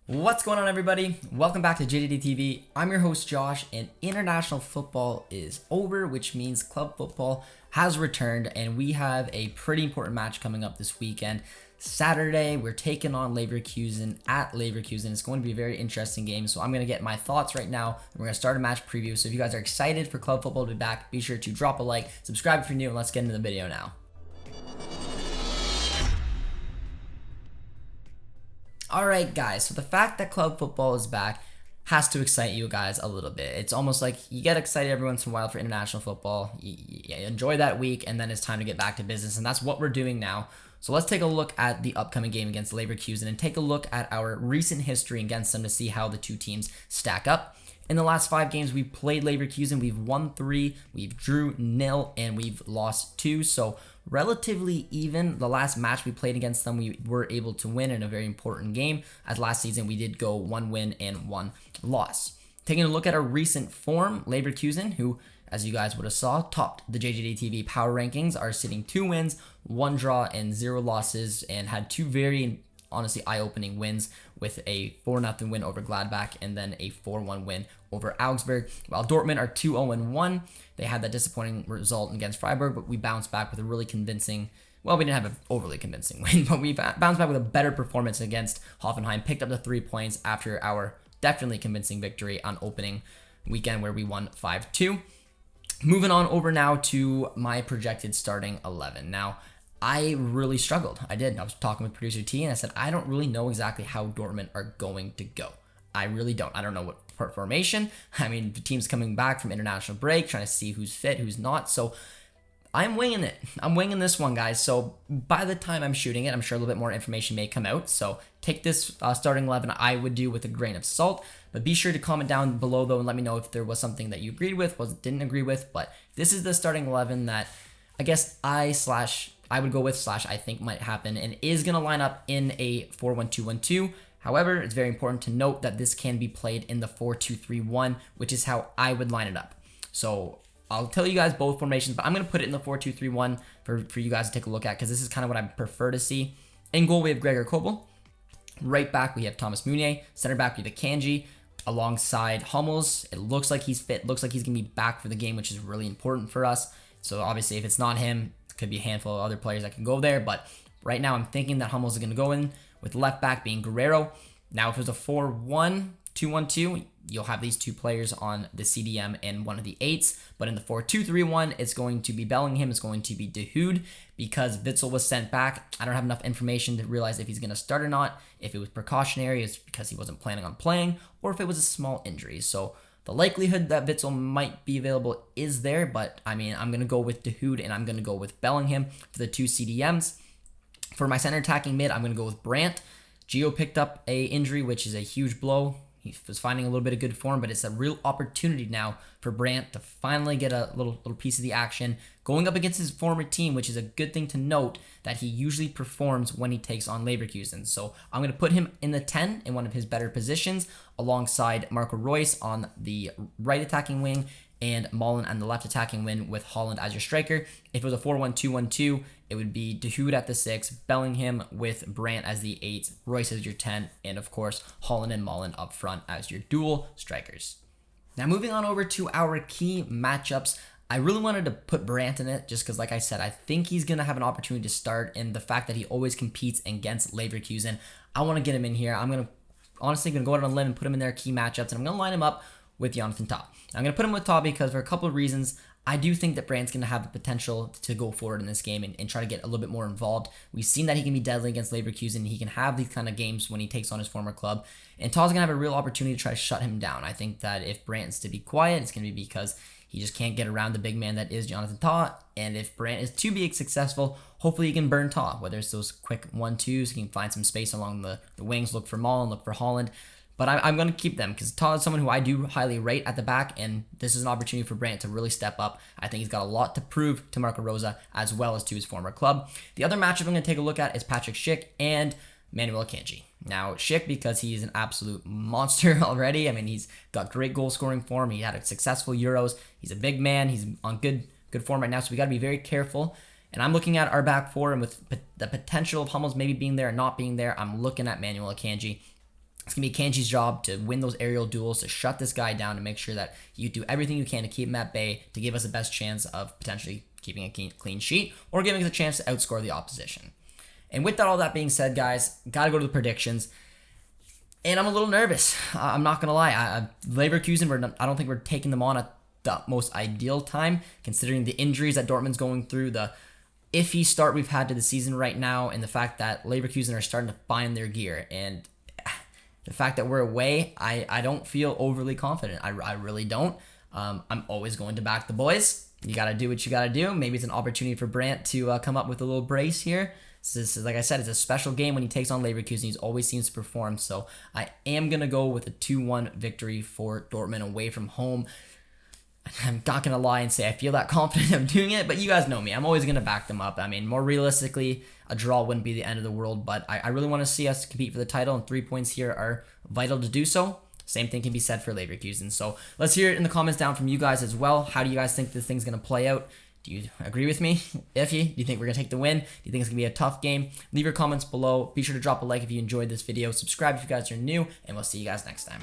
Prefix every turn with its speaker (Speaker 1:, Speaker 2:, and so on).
Speaker 1: What's going on, everybody? Welcome back to JJD TV. I'm your host Josh, and international football is over, which means club football has returned, and we have a pretty important match coming up this weekend. Saturday, we're taking on Leverkusen at Leverkusen. It's going to be a very interesting game, so I'm going to get my thoughts right now, and we're going to start a match preview. So if you guys are excited for club football to be back, be sure to drop a like, subscribe if you're new, and let's get into the video now. Alright guys, so the fact that club football is back has to excite you guys a little bit. It's almost like you get excited every once in a while for international football. You enjoy that week, and then it's time to get back to business, and that's what we're doing now. So let's take a look at the upcoming game against Leverkusen and take a look at our recent history against them to see how the two teams stack up. In the last 5 games we've played Leverkusen, we've won 3, we've drew 0, and we've lost 2. So relatively even. The last match we played against them, we were able to win in a very important game. As last season, we did go 1 win and 1 loss. Taking a look at our recent form, Leverkusen, who, as you guys would have saw, topped the JJD TV power rankings, are sitting 2 wins, 1 draw, and 0 losses, and had 2 very honestly eye-opening wins with a 4-0 win over Gladbach and then a 4-1 win over Augsburg. While Dortmund are 2-0-1, they had that disappointing result against Freiburg, but we bounced back with a really convincing, well, we didn't have an overly convincing win, but we bounced back with a better performance against Hoffenheim, picked up the 3 points after our definitely convincing victory on opening weekend where we won 5-2. Moving on over now to my projected starting 11. Now, I really struggled. I was talking with producer T, and I said, I don't really know exactly how Dortmund are going to go. I really don't. I don't know what formation. I mean, the team's coming back from international break, trying to see who's fit, who's not. So I'm winging it. I'm winging this one, guys. So by the time I'm shooting it, I'm sure a little bit more information may come out. So take this starting 11 I would do with a grain of salt. But be sure to comment down below, though, and let me know if there was something that you agreed with, didn't agree with. But this is the starting 11 that I guess I would go with / I think might happen, and is going to line up in a 4-1-2-1-2. However, it's very important to note that this can be played in the 4-2-3-1, which is how I would line it up. So I'll tell you guys both formations, but I'm going to put it in the 4-2-3-1 for you guys to take a look at, because this is kind of what I prefer to see. In goal, we have Gregor Kobel. Right back, we have Thomas Meunier. Center back, we have Akanji. Alongside Hummels, it looks like he's fit, looks like he's going to be back for the game, which is really important for us. So obviously, if it's not him, could be a handful of other players that can go there, but right now I'm thinking that Hummels is going to go in with left back being Guerrero. Now, if it was a 4-1-2-1-2, you'll have these 2 players on the CDM and one of the 8s, but in the 4-2-3-1, it's going to be Bellingham, it's going to be De Hood, because Witsel was sent back. I don't have enough information to realize if he's going to start or not. If it was precautionary, it's because he wasn't planning on playing, or if it was a small injury. So the likelihood that Witsel might be available is there, but I mean, I'm going to go with De Hood and I'm going to go with Bellingham for the 2 CDMs. For my center attacking mid, I'm going to go with Brandt. Gio picked up a injury, which is a huge blow. He was finding a little bit of good form, but it's a real opportunity now for Brandt to finally get a little piece of the action, going up against his former team, which is a good thing to note that he usually performs when he takes on Leverkusen. So I'm going to put him in the 10 in one of his better positions, alongside Marco Reus on the right attacking wing and Mullen on the left attacking wing with Holland as your striker. If it was a 4-1-2-1-2, it would be De Hood at the 6, Bellingham with Brandt as the 8, Reus as your 10, and of course Holland and Mullen up front as your dual strikers. Now moving on over to our key matchups, I really wanted to put Brandt in it just because, like I said, I think he's going to have an opportunity to start, and the fact that he always competes against Leverkusen, I want to get him in here. I'm going to honestly go out on a limb and put him in their key matchups, and I'm going to line him up with Jonathan Tah. I'm going to put him with Tah because for a couple of reasons. I do think that Brandt's going to have the potential to go forward in this game and try to get a little bit more involved. We've seen that he can be deadly against Leverkusen. He can have these kind of games when he takes on his former club. And Tah's going to have a real opportunity to try to shut him down. I think that if Brandt's to be quiet, it's going to be because he just can't get around the big man that is Jonathan Tah. And if Brandt is to be successful, hopefully he can burn Tah, whether it's those quick 1-2s, he can find some space along the wings, look for Mullen, look for Holland. But I'm going to keep them because Tah is someone who I do highly rate at the back, and this is an opportunity for Brandt to really step up. I think he's got a lot to prove to Marco Rose as well as to his former club. The other matchup I'm going to take a look at is Patrick Schick and Manuel Akanji. Now, Schick, because he's an absolute monster already. I mean, he's got great goal scoring form. He had a successful Euros. He's a big man. He's on good form right now, so we got to be very careful. And I'm looking at our back four, and with the potential of Hummels maybe being there and not being there, I'm looking at Manuel Akanji. It's going to be Kanji's job to win those aerial duels, to shut this guy down, to make sure that you do everything you can to keep him at bay, to give us the best chance of potentially keeping a clean sheet or giving us a chance to outscore the opposition. And with all that being said, guys, got to go to the predictions. And I'm a little nervous. I'm not going to lie. Leverkusen, I don't think we're taking them on at the most ideal time, considering the injuries that Dortmund's going through, the iffy start we've had to the season right now, and the fact that Leverkusen are starting to find their gear. And the fact that we're away, I don't feel overly confident. I really don't. I'm always going to back the boys. You got to do what you got to do. Maybe it's an opportunity for Brandt to come up with a little brace here. This is, like I said, it's a special game when he takes on Leverkusen. He always seems to perform. So I am going to go with a 2-1 victory for Dortmund away from home. I'm not going to lie and say I feel that confident of doing it, but you guys know me. I'm always going to back them up. I mean, more realistically, a draw wouldn't be the end of the world, but I really want to see us compete for the title, and 3 points here are vital to do so. Same thing can be said for Leverkusen. So let's hear it in the comments down from you guys as well. How do you guys think this thing's going to play out? Do you agree with me? Do you think we're going to take the win? Do you think it's going to be a tough game? Leave your comments below. Be sure to drop a like if you enjoyed this video. Subscribe if you guys are new, and we'll see you guys next time.